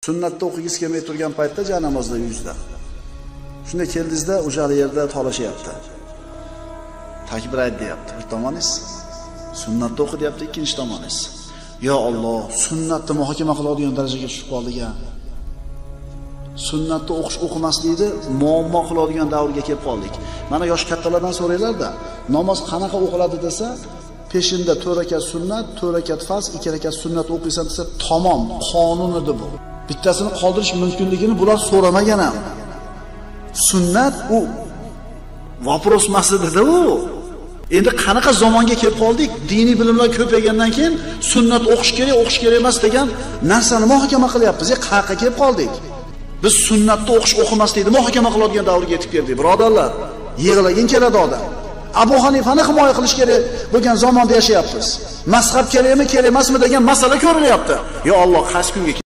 Sunnatda o'qigingiz kelmay turgan paytda ja namozda yuzda. Shunda keldingizda o'sha yerda tolashyapti. Takbir ayt deyapti bir tomoningiz. Sunnatda o'qi deyapti ikkinchi tomoningiz. Yo Alloh, sunnatni muhokama qiladigan darajaga tushib qoldik-a. Sunnatni o'qimaslikni muammo qiladigan davrga kelib qoldik. Mana yosh kattalardan so'raylar-da, namoz qanaqa o'qiladi desa, peshinda 4 rakat sunnat, 4 rakat farz, 2 rakat sunnat o'qiysan desa, tamom, qonun edi bu. Bittasini qoldirish mumkinligini bular so'ramagan ham. Sunnat u vopros masalada u. Endi qanaqa zamonga kelib qoldik? Diniy bilimlar ko'paygandan keyin sunnat o'qish kerak emas degan narsani muhokama qilyapmiz. Qayerga kelib qoldik? Biz sunnatni o'qimaslikni muhokama qiladigan davrga yetib keldik, birodarlar. Yig'lagin keladi odam. Abu Hanifani himoya qilish kerak bo'lgan zamonda yashayapmiz. Mazhab kerakmi, kerak emasmi degan masala ko'rilyapti. Yo Alloh, qaysi kunga